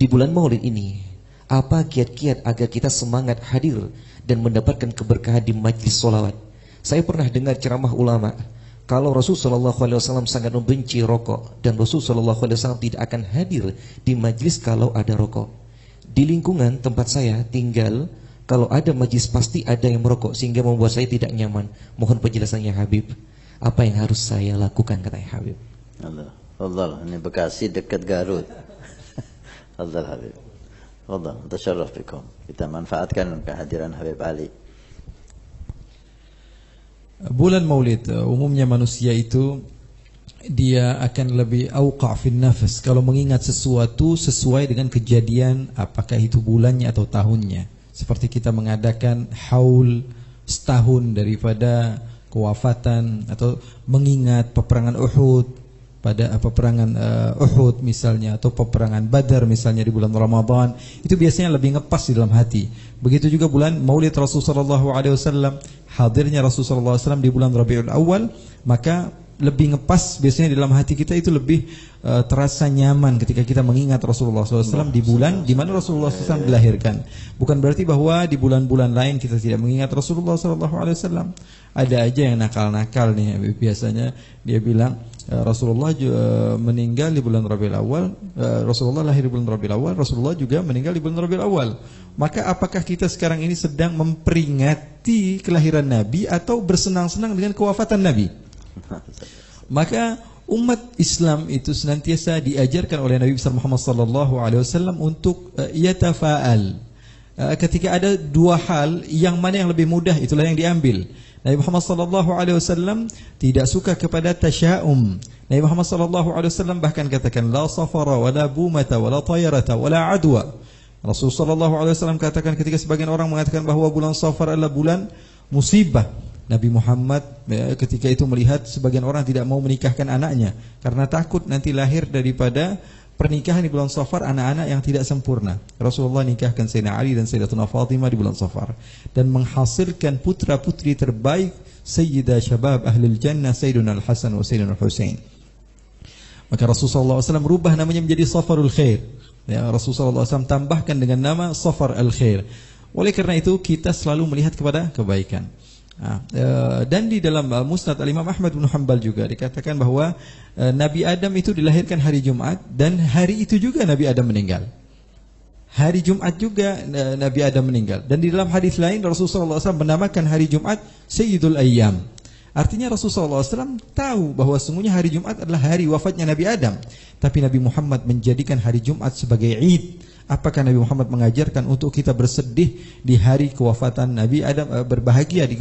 bulan Maulid ini, apa kiat-kiat agar kita semangat hadir dan mendapatkan keberkahan di majlis sholawat? Saya pernah dengar ceramah ulama, kalau Rasulullah SAW sangat membenci rokok, dan Rasulullah SAW tidak akan hadir di majlis kalau ada rokok. Di lingkungan tempat saya tinggal, kalau ada majlis pasti ada yang merokok, sehingga membuat saya tidak nyaman. Mohon penjelasannya Habib. Apa yang harus saya lakukan, katanya Habib? Allah, ini Bekasi dekat Garut. Allah Habib. Allah, tasyarraf bikum. Kita manfaatkan kehadiran Habib Ali. Bulan Maulid, umumnya manusia itu dia akan lebih auqa' fin nafas kalau mengingat sesuatu sesuai dengan kejadian, apakah itu bulannya atau tahunnya. Seperti kita mengadakan haul setahun daripada kewafatan, atau mengingat peperangan Uhud, pada peperangan Uhud misalnya, atau peperangan Badar misalnya di bulan Ramadan, itu biasanya lebih ngepas di dalam hati. Begitu juga bulan Maulid Rasulullah SAW, hadirnya Rasulullah SAW di bulan Rabiul Awal, maka lebih ngepas biasanya di dalam hati kita, itu lebih terasa nyaman ketika kita mengingat Rasulullah SAW di bulan di mana Rasulullah SAW dilahirkan. Bukan berarti bahwa di bulan-bulan lain kita tidak mengingat Rasulullah SAW. Ada aja yang nakal-nakal nih, biasanya dia bilang Rasulullah meninggal di bulan Rabiul Awal, Rasulullah lahir di bulan Rabiul Awal, Rasulullah juga meninggal di bulan Rabiul Awal. Maka apakah kita sekarang ini sedang memperingati kelahiran Nabi atau bersenang-senang dengan kewafatan Nabi? Maka umat Islam itu senantiasa diajarkan oleh Nabi besar Muhammad SAW untuk yatafa'al. Ketika ada dua hal, yang mana yang lebih mudah, itulah yang diambil. Nabi Muhammad SAW tidak suka kepada tasya'um. Nabi Muhammad SAW bahkan katakan la safara wala bumata wala tayarata wala adwa. Rasulullah SAW katakan ketika sebagian orang mengatakan bahwa bulan Safar adalah bulan musibah, Nabi Muhammad ketika itu melihat sebagian orang tidak mau menikahkan anaknya karena takut nanti lahir daripada pernikahan di bulan Safar anak-anak yang tidak sempurna. Rasulullah nikahkan Sayyidina Ali dan Sayyidatuna Fatimah di bulan Safar dan menghasilkan putra-putri terbaik, Sayyidah Syabab Ahlul Jannah, Sayyiduna Al-Hasan wa Sayyiduna Al-Husain. Maka Rasulullah SAW merubah namanya menjadi Safarul Khair. Ya, Rasulullah SAW tambahkan dengan nama Safar Al-Khair. Oleh karena itu kita selalu melihat kepada kebaikan. Dan di dalam Musnad Al-Imam Ahmad bin Hanbal juga dikatakan bahwa Nabi Adam itu dilahirkan hari Jumat, dan hari itu juga Nabi Adam meninggal. Hari Jumat juga Nabi Adam meninggal. Dan di dalam hadis lain Rasulullah SAW menamakan hari Jumat Sayyidul Ayyam. Artinya Rasulullah SAW tahu bahwa sesungguhnya hari Jumat adalah hari wafatnya Nabi Adam, tapi Nabi Muhammad menjadikan hari Jumat sebagai Id. Apakah Nabi Muhammad mengajarkan untuk kita bersedih di hari kewafatan Nabi Adam, berbahagia di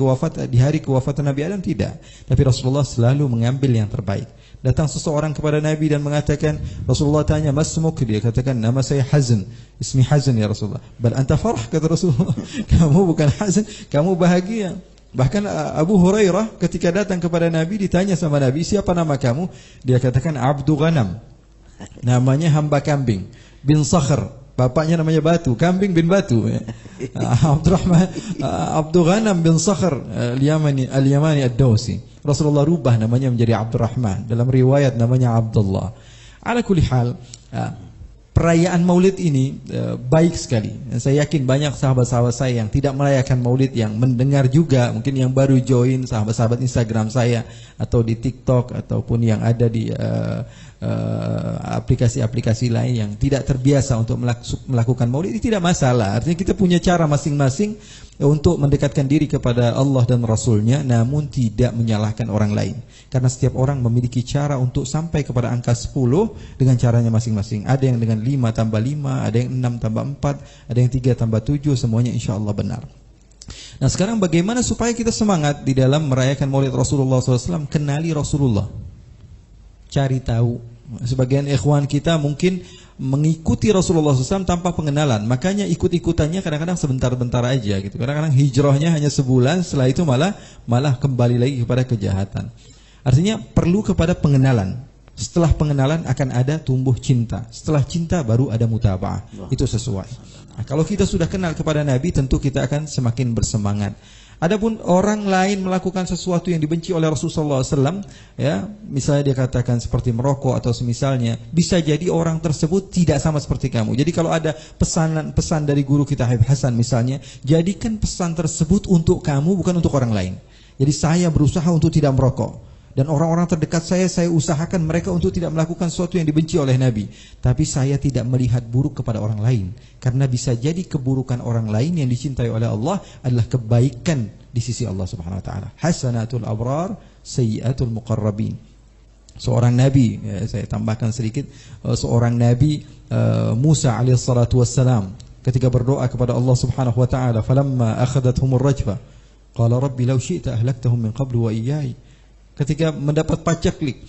hari kewafatan Nabi Adam? Tidak. Tapi Rasulullah selalu mengambil yang terbaik. Datang seseorang kepada Nabi dan mengatakan, Rasulullah tanya, "Masmuk?" Dia katakan, "Nama saya Hazn." "Ismi Hazn ya Rasulullah." "Bal anta farah," kata Rasulullah. "Kamu bukan Hazn, kamu bahagia." Bahkan Abu Hurairah ketika datang kepada Nabi ditanya sama Nabi, "Siapa nama kamu?" Dia katakan, "Abdu Ghanam." Namanya hamba kambing. Bin Sakhr, bapaknya namanya Batu, kambing bin Batu. Abdurrahman, Abdu Ghanam bin Sakhr al-Yamani ad-Dawsi. Rasulullah rubah namanya menjadi Abdurrahman. Dalam riwayat namanya Abdullah. Ala kulli hal, perayaan Maulid ini baik sekali. Saya yakin banyak sahabat-sahabat saya yang tidak merayakan Maulid, yang mendengar juga, mungkin yang baru join, sahabat-sahabat Instagram saya atau di TikTok ataupun yang ada di aplikasi-aplikasi lain yang tidak terbiasa untuk melakukan Maulid. Ini tidak masalah. Artinya kita punya cara masing-masing untuk mendekatkan diri kepada Allah dan Rasulnya, namun tidak menyalahkan orang lain. Karena setiap orang memiliki cara untuk sampai kepada angka 10 dengan caranya masing-masing. Ada yang dengan 5 tambah 5, ada yang 6 tambah 4, ada yang 3 tambah 7, semuanya insya Allah benar. Nah sekarang bagaimana supaya kita semangat di dalam merayakan Maulid Rasulullah SAW? Kenali Rasulullah, cari tahu. Sebagian ikhwan kita mungkin mengikuti Rasulullah SAW tanpa pengenalan, makanya ikut-ikutannya kadang-kadang sebentar-bentar aja gitu. Kadang-kadang hijrahnya hanya sebulan, setelah itu malah kembali lagi kepada kejahatan. Artinya perlu kepada pengenalan. Setelah pengenalan akan ada tumbuh cinta. Setelah cinta baru ada mutaba'ah. Itu sesuai. Nah, kalau kita sudah kenal kepada Nabi, tentu kita akan semakin bersemangat. Adapun orang lain melakukan sesuatu yang dibenci oleh Rasulullah SAW, ya, misalnya dia katakan seperti merokok atau semisalnya, bisa jadi orang tersebut tidak sama seperti kamu. Jadi kalau ada pesan dari guru kita Habib Hasan misalnya, jadikan pesan tersebut untuk kamu, bukan untuk orang lain. Jadi saya berusaha untuk tidak merokok. Dan orang-orang terdekat saya usahakan mereka untuk tidak melakukan sesuatu yang dibenci oleh Nabi. Tapi saya tidak melihat buruk kepada orang lain. Karena bisa jadi keburukan orang lain yang dicintai oleh Allah adalah kebaikan di sisi Allah Subhanahu Wa Taala. Hasanatul abrar, sayyiatul muqarrabin. Seorang Nabi, ya, saya tambahkan sedikit, seorang Nabi Musa alaihissalatu wassalam ketika berdoa kepada Allah Subhanahu Wa Taala, falamma akhadathumur rajfa, qala rabbi law syi'ta ahlaktahum min qablu wa iyyai. Ketika mendapat pacaklik,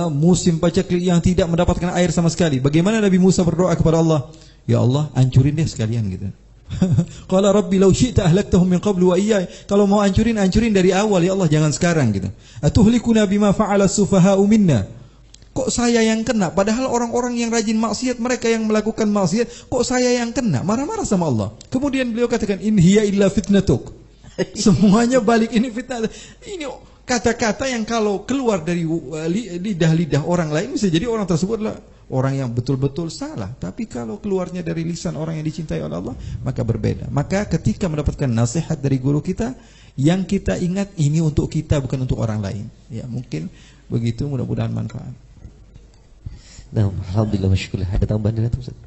musim pacaklik yang tidak mendapatkan air sama sekali, bagaimana Nabi Musa berdoa kepada Allah? Ya Allah, hancurin deh sekalian gitu. Qala rabbi law syi'ta ahlaktahum min qablu wa iyyai. Kalau mau hancurin dari awal ya Allah, jangan sekarang gitu. Atuhlikuna bima fa'ala sufaha'u minna. Kok saya yang kena? Padahal orang-orang yang rajin maksiat, mereka yang melakukan maksiat, kok saya yang kena? Marah-marah sama Allah. Kemudian beliau katakan, in hiya illa fitnatuk. Semuanya balik ini fitnah. Ini kata-kata yang kalau keluar dari lidah-lidah orang lain bisa jadi orang tersebut adalah orang yang betul-betul salah. Tapi kalau keluarnya dari lisan orang yang dicintai oleh Allah, maka berbeda. Maka ketika mendapatkan nasihat dari guru kita, yang kita ingat ini untuk kita, bukan untuk orang lain. Ya, mungkin begitu, mudah-mudahan manfaat. Nah, alhamdulillah, masyaallah. Ada tambahan dari Ustaz?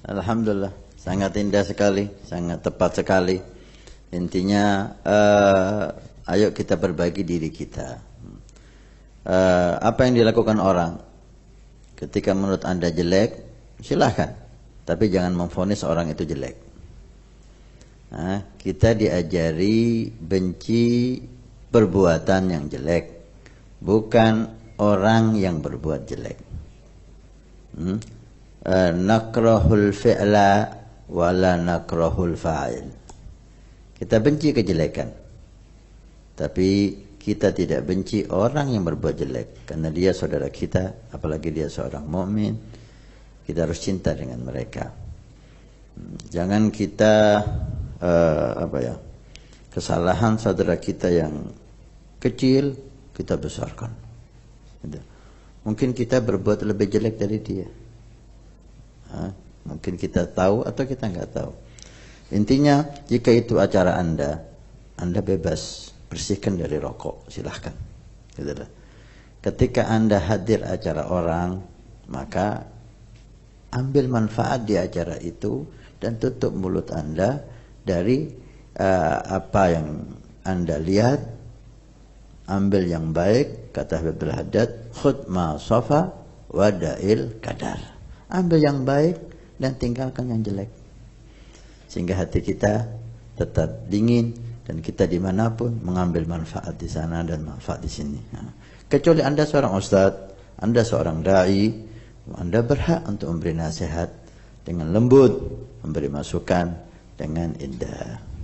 Alhamdulillah, sangat indah sekali, sangat tepat sekali. Intinya ayo kita berbagi diri kita. Apa yang dilakukan orang ketika menurut Anda jelek, silahkan. Tapi jangan memvonis orang itu jelek. Kita diajari benci perbuatan yang jelek, bukan orang yang berbuat jelek. Nakrahul fi'la wala nakrahul fa'il. Kita benci kejelekan, tapi kita tidak benci orang yang berbuat jelek, karena dia saudara kita, apalagi dia seorang mukmin. Kita harus cinta dengan mereka. Jangan kita kesalahan saudara kita yang kecil kita besarkan. Mungkin kita berbuat lebih jelek dari dia. Mungkin kita tahu atau kita nggak tahu. Intinya, jika itu acara Anda bebas, bersihkan dari rokok, silahkan. Ketika Anda hadir acara orang, maka ambil manfaat di acara itu dan tutup mulut Anda dari apa yang Anda lihat. Ambil yang baik, kata Habib Haddad, khud ma safa wada'il kadar. Ambil yang baik dan tinggalkan yang jelek, sehingga hati kita tetap dingin dan kita dimanapun mengambil manfaat di sana dan manfaat di sini. Kecuali Anda seorang ustadz, Anda seorang dai, Anda berhak untuk memberi nasihat dengan lembut, memberi masukan dengan indah.